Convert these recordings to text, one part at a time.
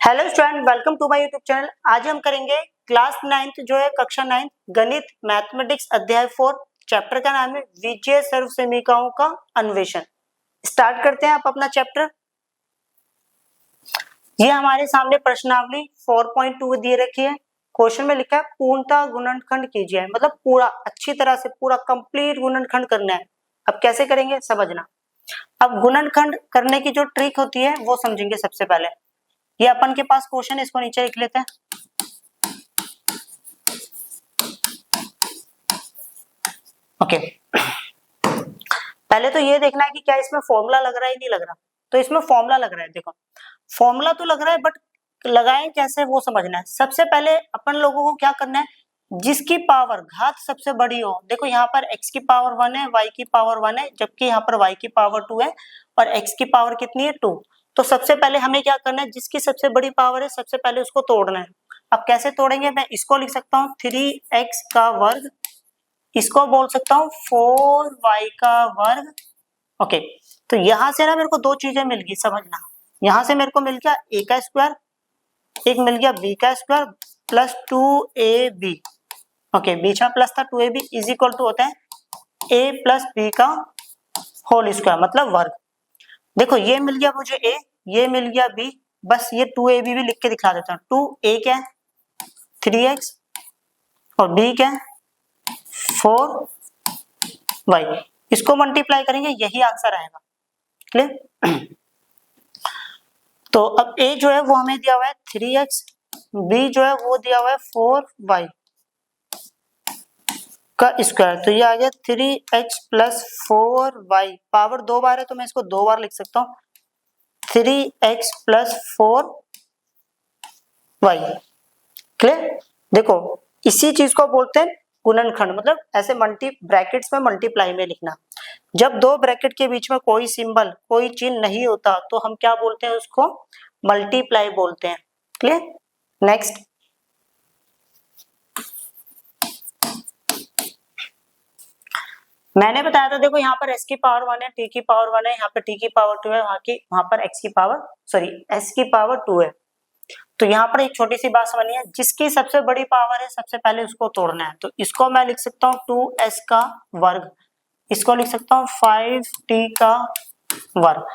Hello student, welcome to my YouTube channel. आज हम करेंगे क्लास 9th जो है कक्षा 9 गणित मैथमेटिक्स अध्याय 4। चैप्टर का नाम है विजय सर्वसमीकरणों का अन्वेषण। स्टार्ट करते हैं आप अपना चैप्टर। ये हमारे सामने प्रश्नावली 4.2 दिए रखी है। क्वेश्चन में लिखा है पूर्णतः गुणनखंड कीजिए, मतलब पूरा अच्छी तरह से पूरा कंप्लीट गुणनखंड करना है। अब कैसे करेंगे समझना। अब गुणनखंड करने की जो ट्रिक होती है वो समझेंगे। सबसे पहले ये अपन के पास क्वेश्चन है, इसको नीचे लिख लेते हैं। ओके, पहले तो ये देखना है कि क्या इसमें फॉर्मूला लग रहा है नहीं लग रहा। तो इसमें फॉर्मूला लग रहा है। देखो फॉर्मूला तो लग रहा है, बट लगाएं कैसे वो समझना है। सबसे पहले अपन लोगों को क्या करना है, जिसकी पावर घात सबसे बड़ी हो। देखो यहाँ पर x की पावर 1 है, y की पावर 1 है, जबकि यहाँ पर y की पावर 2 है और x की पावर कितनी है 2। तो सबसे पहले हमें क्या करना है, जिसकी सबसे बड़ी पावर है सबसे पहले उसको तोड़ना है। अब कैसे तोड़ेंगे, मैं इसको लिख सकता हूँ 3x का वर्ग, इसको बोल सकता हूँ 4y का वर्ग। ओके, तो यहां से ना मेरे को दो चीजें मिल गई, समझना। यहां से मेरे को मिल गया a का स्क्वायर, एक मिल गया b का स्क्वायर प्लस 2ab। ओके, बीच में प्लस था, 2ab इज इक्वल टू होता है a प्लस b का होल स्क्वायर, मतलब वर्ग। देखो ये मिल गया मुझे a, ये मिल गया b, बस ये 2ab भी लिख के दिखा देता हूँ। 2a क्या है 3x और b क्या है 4y। इसको मल्टीप्लाई करेंगे, यही आंसर आएगा। क्लियर। तो अब a जो है वो हमें दिया हुआ है 3x, b जो है वो दिया हुआ है 4y का स्क्वायर। तो ये आ गया 3x प्लस 4y। पावर दो बार है तो मैं इसको दो बार लिख सकता हूँ, 3x प्लस 4y। क्लियर। देखो इसी चीज को बोलते हैं गुणनखंड, मतलब ऐसे ब्रैकेट्स में मल्टीप्लाई में लिखना। जब दो ब्रैकेट के बीच में कोई सिंबल कोई चिन्ह नहीं होता तो हम क्या बोलते हैं, उसको मल्टीप्लाई बोलते हैं। क्लियर। नेक्स्ट, मैंने बताया था देखो यहाँ पर s की पावर 1 है, t की पावर 1 है, यहाँ पर t की पावर 2 है, वहां पर x की पावर s की पावर 2 है। तो यहाँ पर एक छोटी सी बात समझनी है, जिसकी सबसे बड़ी पावर है सबसे पहले उसको तोड़ना है। तो इसको मैं लिख सकता हूँ 2s का वर्ग, इसको लिख सकता हूँ 5t का वर्ग।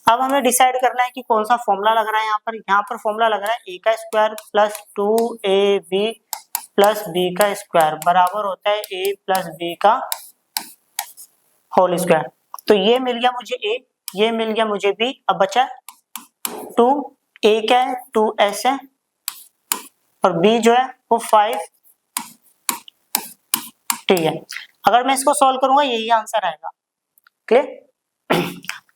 अब हमें डिसाइड करना है कि कौन सा फॉर्मूला लग रहा है। यहाँ पर फॉर्मूला लग रहा है a का square plus 2ab plus b का स्क्वायर बराबर होता है a प्लस b का होल स्क्वायर। तो ये मिल गया मुझे a, ये मिल गया मुझे b। अब बचा 2, a क्या है 2s है और b जो है वो 5t है। अगर मैं इसको सॉल्व करूंगा यही आंसर आएगा। क्लियर।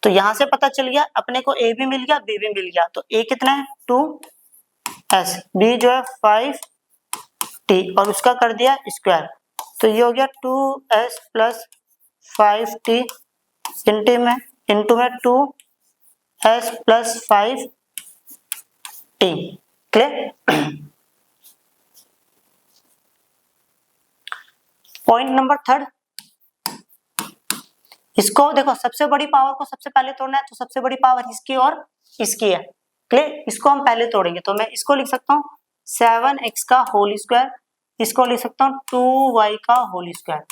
तो यहां से पता चल गया अपने को a भी मिल गया b भी मिल गया। तो a कितना है 2s, b जो है 5t और उसका कर दिया स्क्वायर। तो ये हो गया 2s प्लस 5t इंटू में 2s plus 5t। Clear. Point number 3, इसको देखो सबसे बड़ी पावर को सबसे पहले तोड़ना है। तो सबसे बड़ी पावर इसकी और इसकी है। क्लियर। इसको हम पहले तोड़ेंगे, तो मैं इसको लिख सकता हूँ 7x का होल स्क्वायर, इसको लिख सकता हूँ 2y का होल स्क्वायर।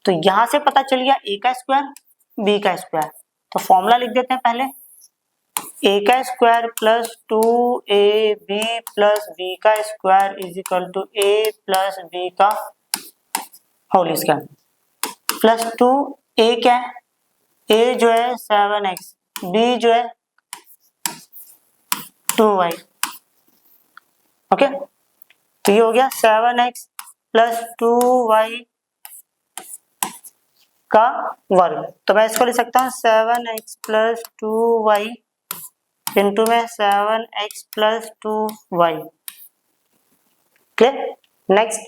तो यहां से पता चल गया a का स्क्वायर b का स्क्वायर। तो फॉर्मूला लिख देते हैं पहले, a का square plus 2ab plus b का square is equal to a plus b का होल स्क्वायर प्लस 2a क्या है a जो है 7x, b जो है 2y। ओके, तो ये हो गया 7x प्लस 2y का वर्ग। तो मैं इसको लिख सकता हूँ 7x प्लस 2y इंटू में 7x plus 2y। Clear. Next,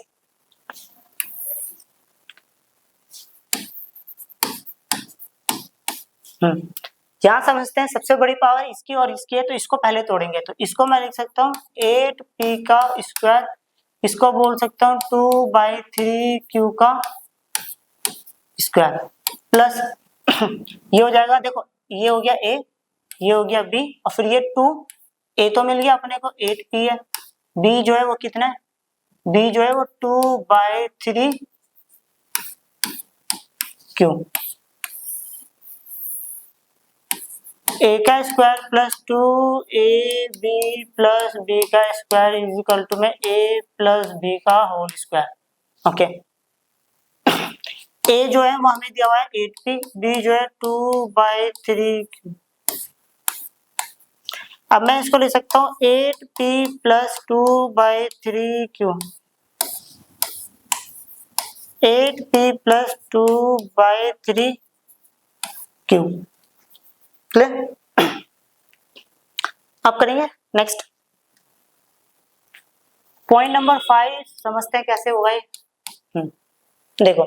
यहां समझते हैं सबसे बड़ी पावर इसकी और इसकी है, तो इसको पहले तोड़ेंगे। तो इसको मैं लिख सकता हूँ 8p का स्क्वायर, इसको बोल सकता हूँ 2/3q का स्क्वायर प्लस ये हो जाएगा। देखो ये हो गया a, ये हो गया b और फिर ये 2 ए तो मिल गया अपने को 8p है, बी जो है वो कितना है, बी जो है वो 2/3 क्यों, ए का square plus 2ab plus B का स्क्वायर इज इक्वल टू में a प्लस बी का होल स्क्वायर। ओके, ए जो है वो हमें दिया हुआ है 8p, बी जो है 2/3। अब मैं इसको लिख सकता हूँ 8p प्लस 2/3 क्यों, 8p प्लस 2/3 क्यों। क्लियर। अब करेंगे नेक्स्ट पॉइंट नंबर 5, समझते हैं कैसे होगा ये। देखो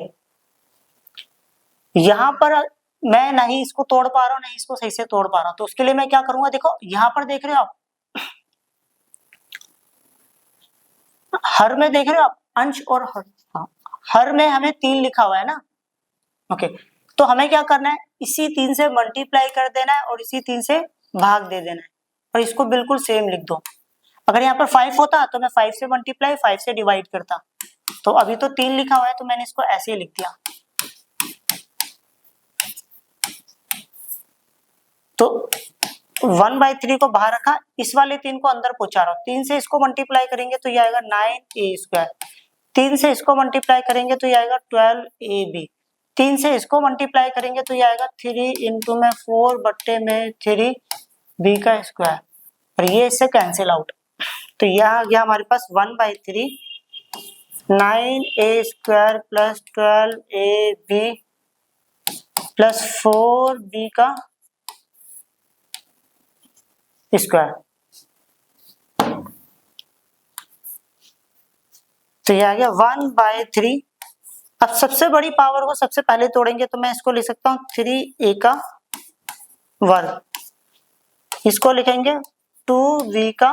यहां पर मैं नहीं इसको तोड़ पा रहा हूं, नहीं इसको सही से तोड़ पा रहा हूं, तो उसके लिए मैं क्या करूंगा, देखो यहां पर देख रहे हो आप, हर में देख रहे हो आप अंश और हर, हाँ, हर में हमें 3 लिखा हुआ है ना। ओके, तो हमें क्या करना है, इसी 3 से मल्टीप्लाई कर देना है और इसी 3 से भाग दे देना है और इसको बिल्कुल सेम लिख दो। अगर यहाँ पर 5 होता तो मैं 5 से मल्टीप्लाई 5 से डिवाइड करता, तो अभी तो 3 लिखा हुआ है तो मैंने इसको ऐसे ही लिख दिया। तो 1/3 को बाहर रखा, इस वाले 3 को अंदर पहुंचा रहा हूं, 3 से इसको मल्टीप्लाई करेंगे तो ये आएगा 9a², 3 से इसको मल्टीप्लाई करेंगे तो ये आएगा 12ab, 3 से इसको मल्टीप्लाई करेंगे तो ये आएगा 3 इंटू में 4 बट्टे में 3b का स्क्वायर, और ये इससे कैंसिल आउट, तो यह आ गया हमारे पास 1/3 9a² plus 12ab plus 4b का स्क्वायर। तो यह आ गया 1/3। अब सबसे बड़ी पावर को सबसे पहले तोड़ेंगे तो मैं इसको लिख सकता हूं 3a का वर्ग, इसको लिखेंगे 2b का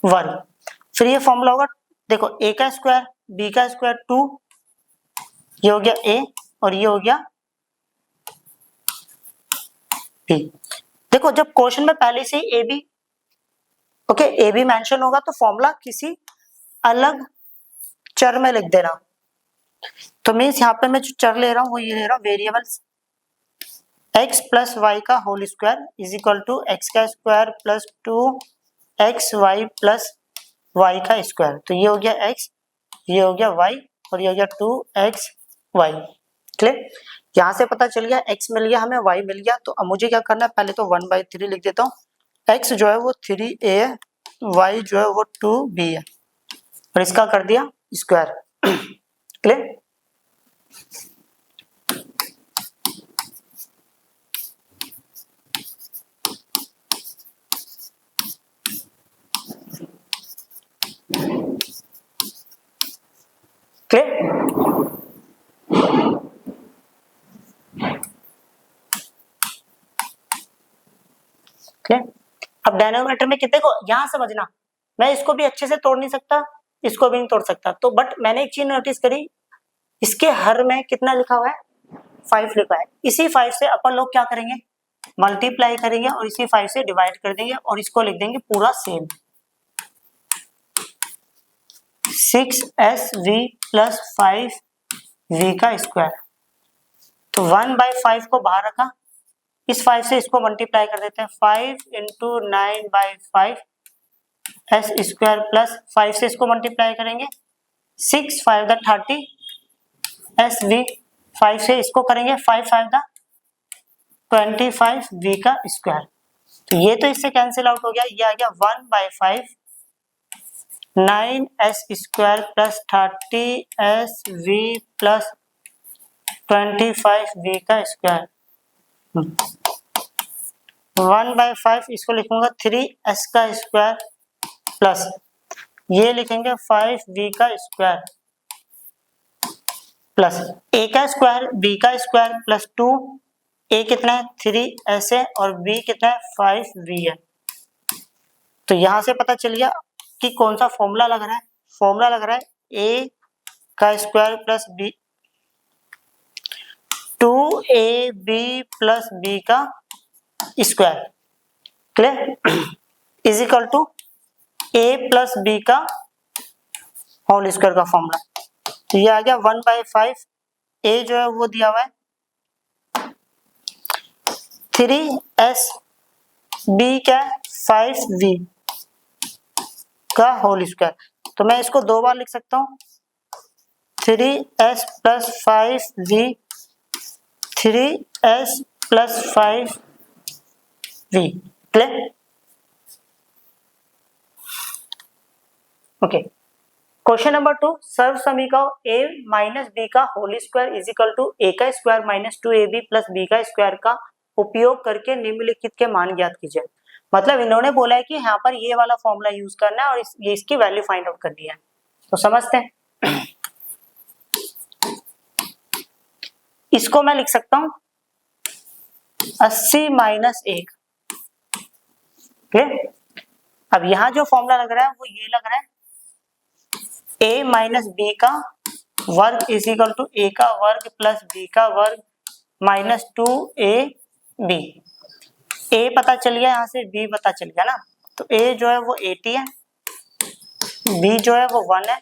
वर्ग, फिर ये फॉर्मूला होगा, देखो a का स्क्वायर b का स्क्वायर 2, ये हो गया a और ये हो गया b। देखो जब क्वेश्चन में पहले से A B, okay, A B mention होगा तो फॉर्मूला किसी अलग चर में लिख देना। तो मीन्स यहाँ पे मैं जो चर ले रहा हूँ वो ये ले रहा हूँ वेरिएबल्स, x प्लस वाई का whole square is equal to x का square plus 2xy plus y का स्क्वायर, तो ये हो गया x, ये हो गया y और ये हो गया 2xy। क्लियर, यहाँ से पता चल गया x मिल गया हमें, y मिल गया, तो अब मुझे क्या करना है, पहले तो 1/3 लिख देता हूँ, x जो है वो 3a है, y जो है वो 2b है और इसका कर दिया स्क्वायर। क्लियर, अब डायनोमीटर में कितने को यहां समझना, मैं इसको भी अच्छे से तोड़ नहीं सकता, इसको भी नहीं तोड़ सकता, तो बट मैंने एक चीज नोटिस करी, इसके हर में कितना लिखा हुआ है, 5 लिखा है, इसी 5 से अपन लोग क्या करेंगे, मल्टीप्लाई करेंगे और इसी 5 से डिवाइड कर देंगे और इसको लिख देंगे पूरा सेम 6sv प्लस 5v का स्क्वायर। तो 1/5 को बाहर रखा, इस 5 से इसको मल्टीप्लाई कर देते हैं, 5 इंटू 9/5 एस स्क्वायर प्लस 5 से इसको मल्टीप्लाई करेंगे 6 5 द 30 एस वी, 5 से इसको करेंगे 5 5 द 25 v का स्क्वायर, तो ये तो इससे कैंसिल आउट हो गया, ये आ गया 1/5 9s square plus 30sv plus 25v का स्क्वायर। 1/5 इसको लिखूंगा 3s का स्क्वायर प्लस ये लिखेंगे 5v का स्क्वायर प्लस a का स्क्वायर b का स्क्वायर प्लस 2, a कितना है 3s है और b कितना है 5v है। तो यहां से पता चल गया कि कौन सा फॉर्मूला लग रहा है, फॉर्मूला लग रहा है a का square plus b 2ab plus b का square, clear, is equal to a plus B का होल स्क्वायर का फॉर्मूला। तो ये आ गया 1/5, a जो है वो दिया हुआ है 3s, b क्या है 5v का होल स्क्वायर। तो मैं इसको दो बार लिख सकता हूँ, 3s plus 5v, 3s plus 5v, clear, okay. Question number 2, सर्व समीकरण a माइनस बी का whole square is equal to a का square minus 2ab plus b का स्क्वायर का उपयोग करके निम्नलिखित के मान ज्ञात कीजिए। मतलब इन्होंने बोला है कि यहाँ पर ये वाला फॉर्मूला यूज करना है और ये इसकी वैल्यू फाइंड आउट करनी है। तो समझते हैं, इसको मैं लिख सकता हूं 80 माइनस 1, क्लियर। अब यहां जो फॉर्मूला लग रहा है वो ये लग रहा है a माइनस बी का वर्ग इज इक्वल टू a का वर्ग प्लस b का वर्ग माइनस 2ab। a पता चल गया, यहाँ से b पता चल गया ना, तो a जो है वो 80 है, b जो है वो 1 है,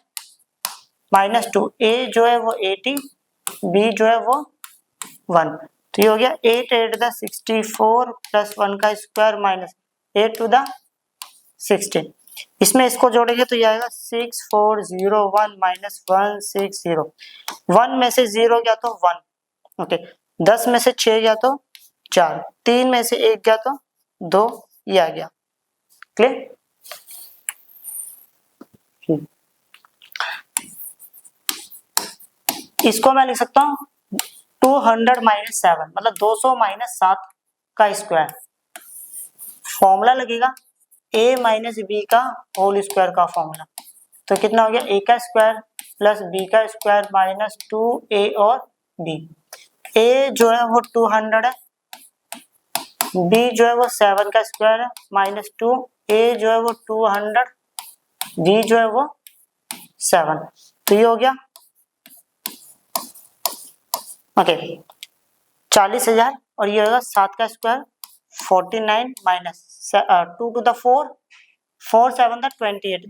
माइनस 2, a जो है वो 80, b जो है वो 1। तो ये हो गया 8 8 द 64 प्लस 1 का स्क्वायर माइनस 8 टू द 16। इसमें इसको जोड़ेंगे तो ये आएगा 6401 माइनस 160। 1 में से 0 गया तो 1, ओके। 10 में से 6 गया तो 4, 3 में से 1 गया तो 2, ये आ गया, क्लियर। इसको मैं लिख सकता हूँ 200 माइनस 7, मतलब 200 माइनस 7 का स्क्वायर। फॉर्मूला लगेगा a माइनस बी का होल स्क्वायर का फॉर्मूला। तो कितना हो गया, a का स्क्वायर प्लस b का स्क्वायर माइनस 2a और b। a जो है वो 200 है, b जो है वो 7 का स्क्वायर है माइनस 2, a जो है वो 200, b जो है वो 7। तो ये हो गया ओके 40,000 और ये होगा 7 का square 49 minus 2 to the 4, 4 7 the 28,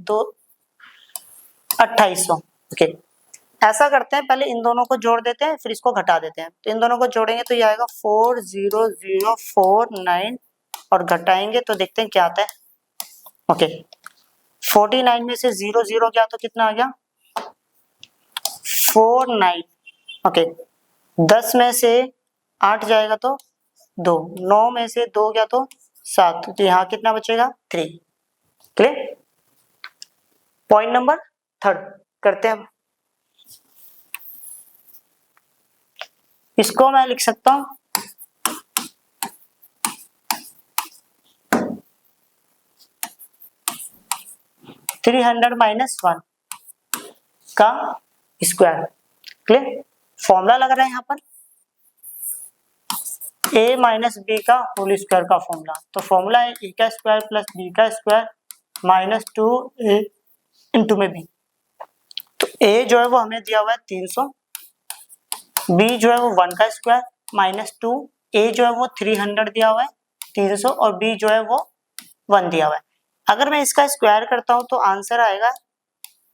2800, okay. ऐसा करते हैं, पहले इन दोनों को जोड़ देते हैं फिर इसको घटा देते हैं। तो इन दोनों को जोड़ेंगे तो ये आएगा 40049 और घटाएंगे तो देखते हैं क्या आता है, ओके। 49 में से 0 0 गया तो कितना आ गया 49, ओके। 10 में से 8 जाएगा तो 2, 9 में से 2 गया तो 7, तो यहाँ कितना बचेगा 3, क्लियर। पॉइंट नंबर 3 करते हैं, इसको मैं लिख सकता हूं 300 माइनस 1 का स्क्वायर, क्लियर। फॉर्मूला लग रहा है यहाँ पर a माइनस बी का होल स्क्वायर का फॉर्मूला। तो फॉर्मूला है a का स्क्वायर प्लस b का स्क्वायर माइनस 2a इंटू में b। तो a जो है वो हमें दिया हुआ है 300, b जो है वो 1 का स्क्वायर माइनस 2, a जो है वो 300 दिया हुआ है 300 और b जो है वो 1 दिया हुआ है। अगर मैं इसका स्क्वायर करता हूं तो आंसर आएगा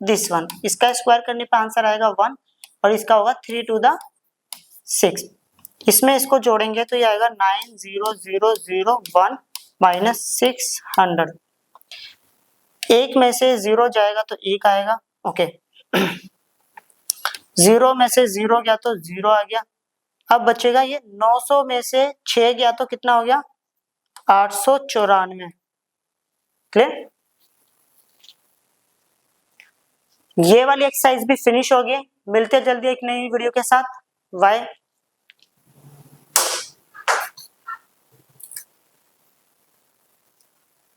दिस वन, इसका स्क्वायर करने पर आंसर आएगा 1 और इसका होगा 3 टू द 6। इसमें इसको जोड़ेंगे तो ये आएगा 9001 माइनस 600। एक में से 0 जाएगा तो 1 आएगा, ओके। 0 में से 0 गया तो 0 आ गया। अब बचेगा ये 900 में से 6 गया तो कितना हो गया 894, क्लियर। ये वाली एक्सरसाइज भी फिनिश हो गई। मिलते जल्दी एक नई वीडियो के साथ, बाय।